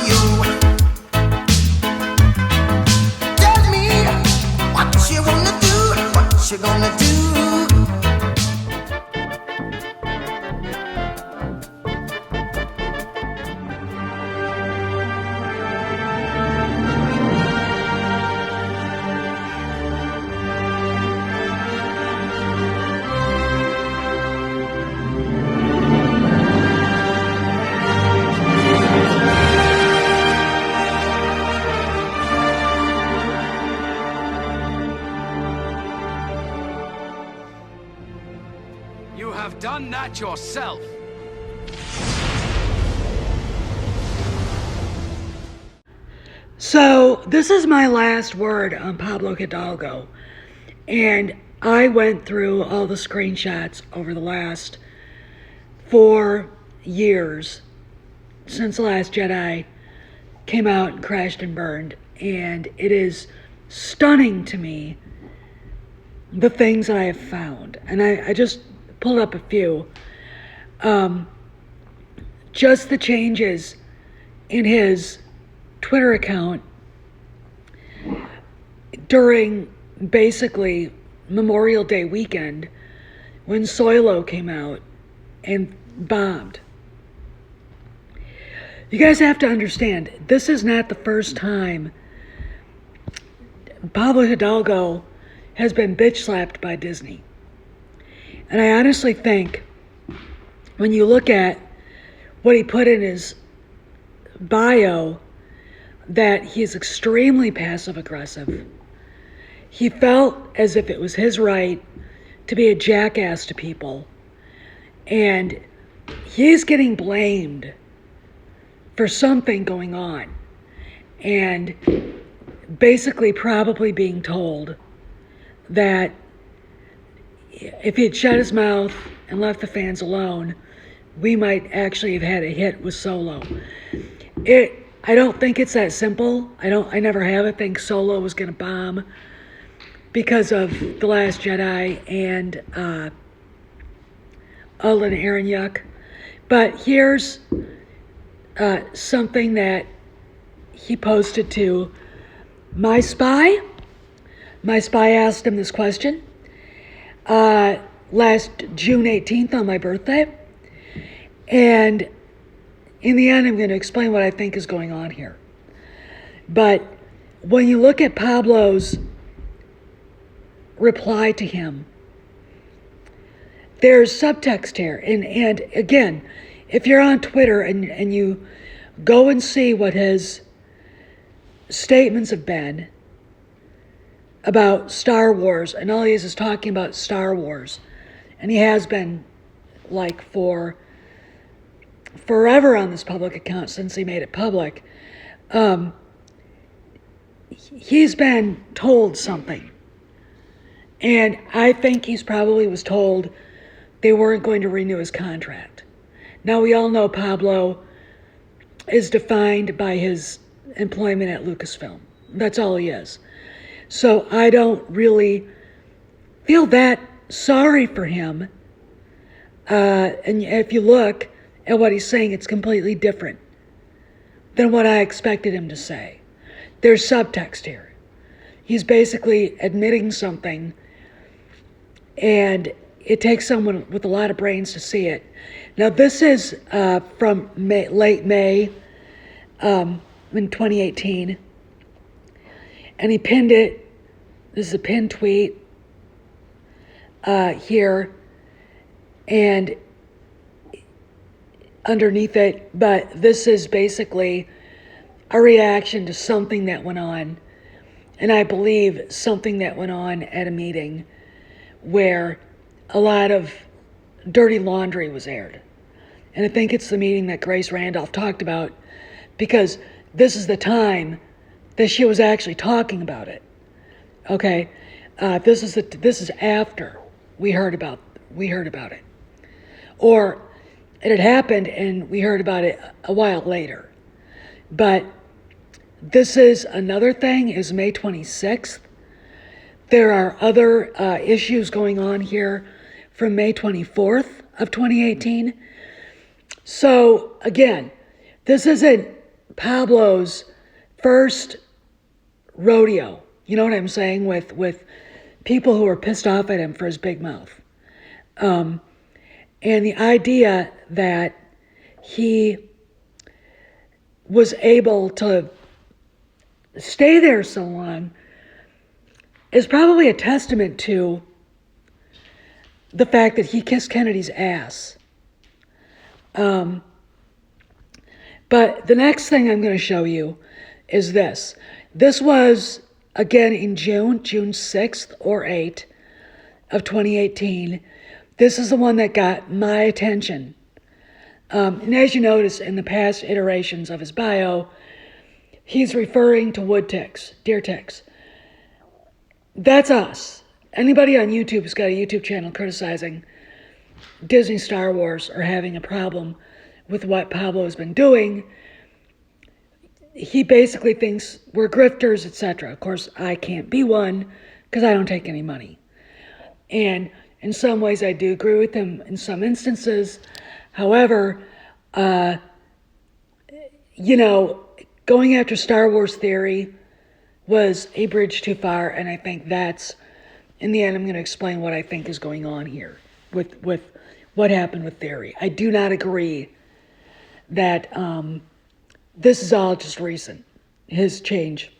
you. Tell me what you wanna do, what you gonna do. You have done that yourself. So this is my last word on Pablo Hidalgo. And I went through all the screenshots over the last 4 years since The Last Jedi came out and crashed and burned. And it is stunning to me, the things that I have found. And I just pulled up a few. Just the changes in his Twitter account during basically Memorial Day weekend when Soilo came out and bombed. You guys have to understand, this is not the first time Pablo Hidalgo has been bitch slapped by Disney. And I honestly think when you look at what he put in his bio, that he is extremely passive aggressive. He felt as if it was his right to be a jackass to people. And he's getting blamed for something going on. And basically probably being told that if he had shut his mouth and left the fans alone, we might actually have had a hit with Solo. I don't think it's that simple. I never have think Solo was going to bomb because of The Last Jedi and Alden Ehrenyuk. But here's something that he posted to My Spy. My Spy asked him this question last June 18th on my birthday. And in the end, I'm going to explain what I think is going on here. But when you look at Pablo's reply to him, there's subtext here. And again, if you're on Twitter and you go and see what his statements have been about Star Wars, and all he is talking about Star Wars, and he has been like for forever on this public account since he made it public, he's been told something. And I think he's probably was told they weren't going to renew his contract. Now, we all know Pablo is defined by his employment at Lucasfilm. That's all he is. So I don't really feel that sorry for him. And if you look at what he's saying, it's completely different than what I expected him to say. There's subtext here. He's basically admitting something, and it takes someone with a lot of brains to see it. Now, this is from late May in 2018, and he pinned it. This is a pinned tweet here, and underneath it, but this is basically a reaction to something that went on, and I believe something that went on at a meeting where a lot of dirty laundry was aired. And I think it's the meeting that Grace Randolph talked about, because this is the time that she was actually talking about it. Okay, this is after we heard about it, or it had happened and we heard about it a while later. But this is another thing. Is May 26th. There are other issues going on here from May 24th of 2018. So again, this isn't Pablo's first rodeo. You know what I'm saying? With people who are pissed off at him for his big mouth. And the idea that he was able to stay there so long is probably a testament to the fact that he kissed Kennedy's ass. But the next thing I'm going to show you is this. This was, again, in June 6th or 8th of 2018. This is the one that got my attention. And as you notice in the past iterations of his bio, he's referring to wood ticks, deer ticks. That's us. Anybody on YouTube who's got a YouTube channel criticizing Disney Star Wars or having a problem with what Pablo has been doing, he basically thinks we're grifters, etc. Of course, I can't be one because I don't take any money. And in some ways, I do agree with him in some instances. However, going after Star Wars theory was a bridge too far, and I think that's, in the end, I'm going to explain what I think is going on here with what happened with theory. I do not agree that this is all just recent, his change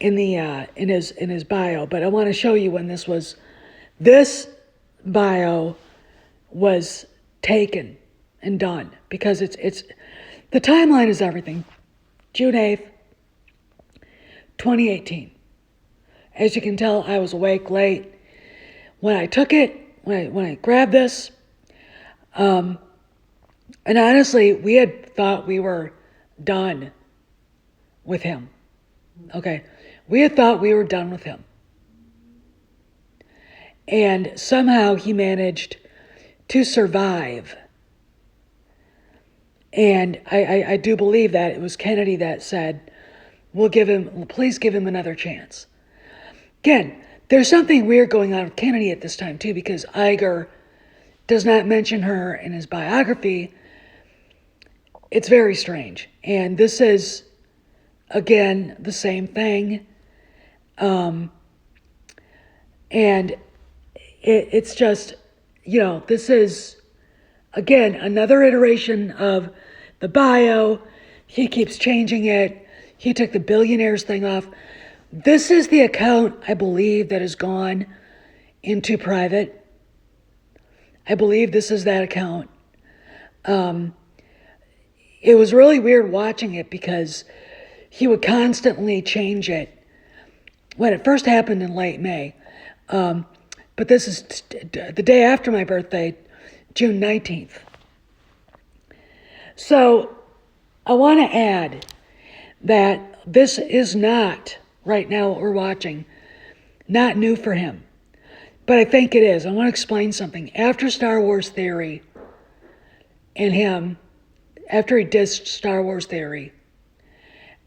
in his bio. But I want to show you when this bio was taken and done, because it's the timeline is everything. June 8th, 2018. As you can tell, I was awake late when I took it, when I grabbed this. And honestly, we had thought we were done with him. Okay. We had thought we were done with him. And somehow he managed to survive. And I do believe that it was Kennedy that said, please give him another chance. Again, there's something weird going on with Kennedy at this time too, because Iger does not mention her in his biography. It's very strange. And this is, again, the same thing. And it's just, this is, again, another iteration of the bio. He keeps changing it. He took the billionaires thing off. This is the account, I believe, that has gone into private. I believe this is that account. It was really weird watching it because he would constantly change it when it first happened in late May. But this is the day after my birthday, June 19th. So I want to add that this is not, right now what we're watching, not new for him. But I think it is. I want to explain something. After Star Wars Theory and him, after he dissed Star Wars Theory,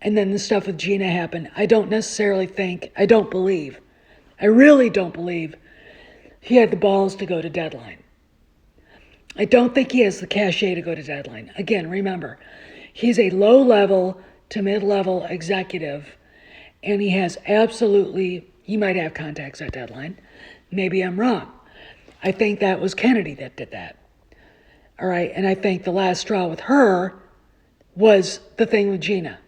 and then the stuff with Gina happened, I don't believe, I really don't believe he had the balls to go to Deadline. I don't think he has the cachet to go to Deadline. Again, remember, he's a low-level to mid-level executive, and he might have contacts at Deadline. Maybe I'm wrong. I think that was Kennedy that did that. All right, and I think the last straw with her was the thing with Gina.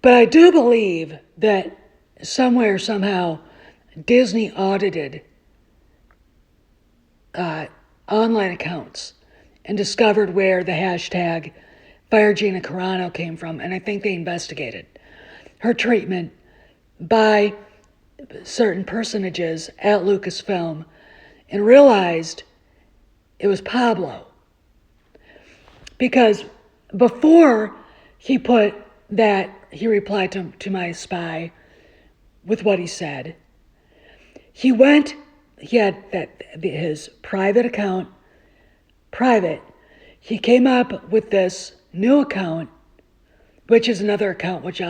But I do believe that somewhere, somehow, Disney audited online accounts and discovered where the hashtag Fire Gina Carano came from, and I think they investigated her treatment by certain personages at Lucasfilm and realized it was Pablo. Because before he put that, he replied to my spy with what he said, he had his private account, private. He came up with this new account, which is another account, which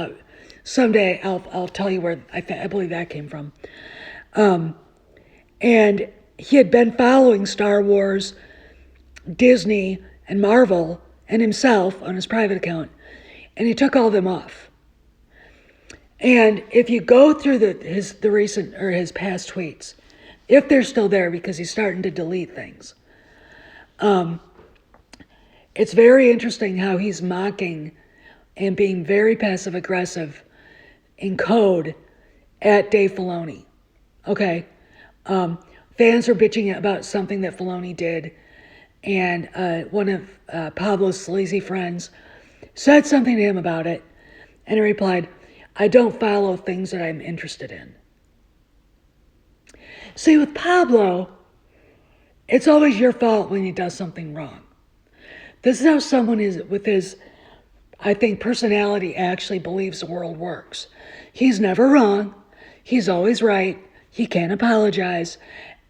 someday I'll tell you where I believe that came from. And he had been following Star Wars, Disney, and Marvel and himself on his private account, and he took all of them off. And if you go through his past tweets, if they're still there, because he's starting to delete things, it's very interesting how he's mocking and being very passive aggressive in code at Dave Filoni. Okay, fans are bitching about something that Filoni did, and one of Pablo's sleazy friends said something to him about it, and he replied, "I don't follow things that I'm interested in." See, with Pablo, it's always your fault when he does something wrong. This is how someone is with his, I think, personality actually believes the world works. He's never wrong. He's always right. He can't apologize.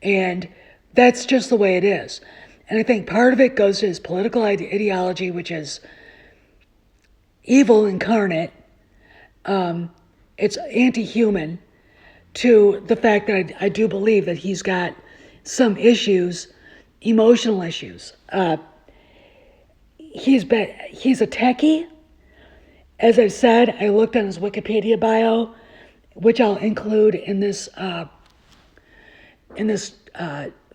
And that's just the way it is. And I think part of it goes to his political ideology, which is evil incarnate. It's anti-human, to the fact that I do believe that he's got some issues, emotional issues. He's a techie. As I said, I looked on his Wikipedia bio, which I'll include in this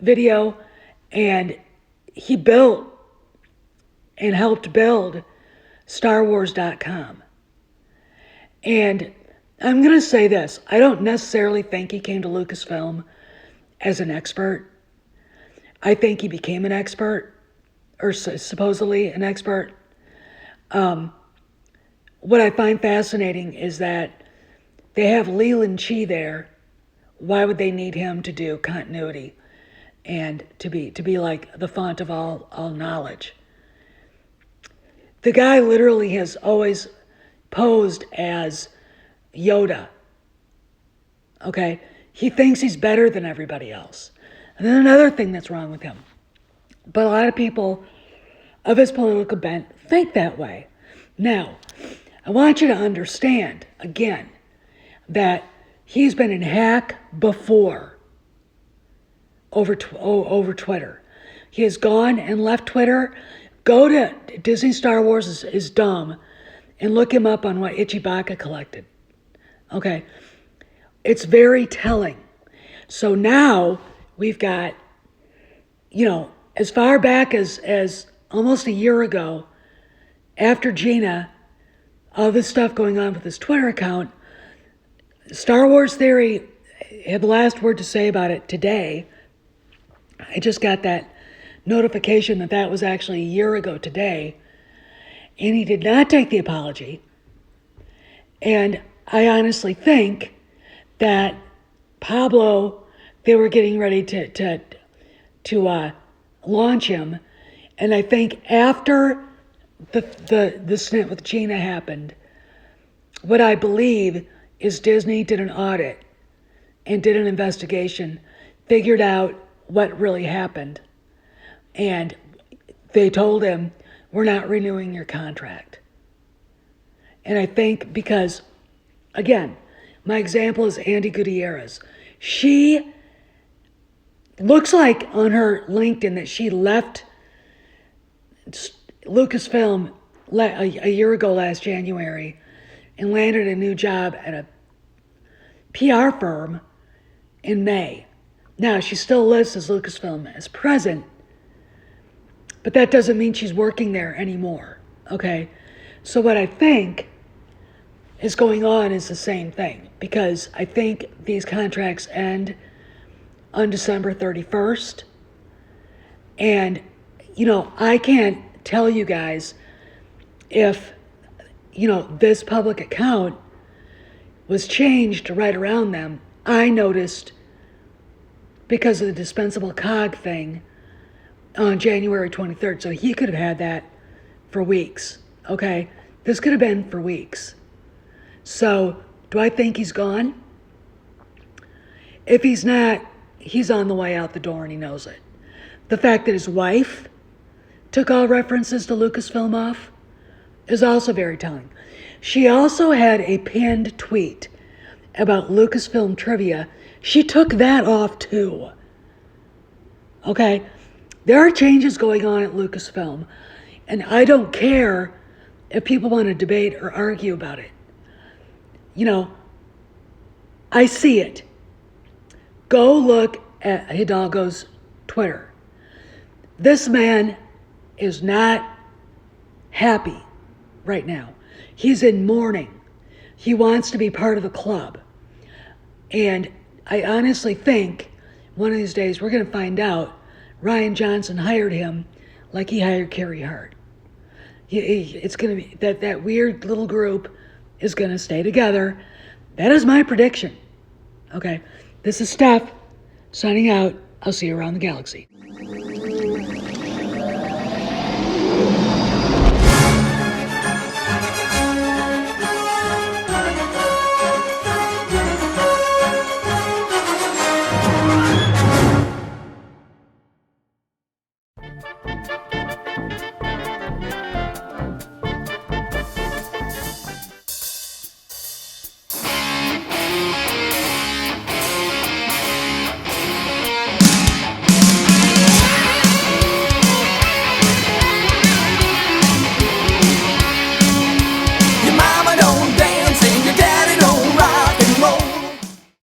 video, and he built and helped build StarWars.com. And I'm going to say this. I don't necessarily think he came to Lucasfilm as an expert. I think he became an expert, or supposedly an expert. What I find fascinating is that they have Leland Chi there. Why would they need him to do continuity and to be like the font of all knowledge? The guy literally has always posed as Yoda. Okay? He thinks he's better than everybody else. And then another thing that's wrong with him. But a lot of people of his political bent think that way. Now, I want you to understand, again, that he's been in hack before over Twitter. He has gone and left Twitter. Go to Disney Star Wars is dumb and look him up on what Ichibaka collected. Okay? It's very telling. So now we've got, as far back as almost a year ago, after Gina, all this stuff going on with his Twitter account, Star Wars Theory had the last word to say about it today. I just got that notification that was actually a year ago today, and he did not take the apology. And I honestly think that Pablo, they were getting ready to launch him, and I think after the stint with Gina happened, what I believe is Disney did an audit and did an investigation, figured out what really happened, and they told him, we're not renewing your contract. And I think because, again, my example is Andy Gutierrez. She looks like on her LinkedIn that she left Lucasfilm a year ago last January and landed a new job at a PR firm in May. Now, she still lists as Lucasfilm as present, but that doesn't mean she's working there anymore, okay? So what I think is going on is the same thing, because I think these contracts end on December 31st, and, I can't tell you guys if, this public account was changed right around them. I noticed because of the dispensable cog thing on January 23rd. So he could have had that for weeks, okay? This could have been for weeks. So do I think he's gone? If he's not, he's on the way out the door and he knows it. The fact that his wife took all references to Lucasfilm off is also very telling. She also had a pinned tweet about Lucasfilm trivia. She took that off too. Okay? There are changes going on at Lucasfilm, And I don't care if people want to debate or argue about it. You know, I see it. Go look at Hidalgo's Twitter. This man is not happy right now. He's in mourning. He wants to be part of the club. And I honestly think one of these days we're going to find out Ryan Johnson hired him like he hired Carrie Hart. It's going to be that weird little group is going to stay together. That is my prediction. Okay, this is Steph signing out. I'll see you around the galaxy.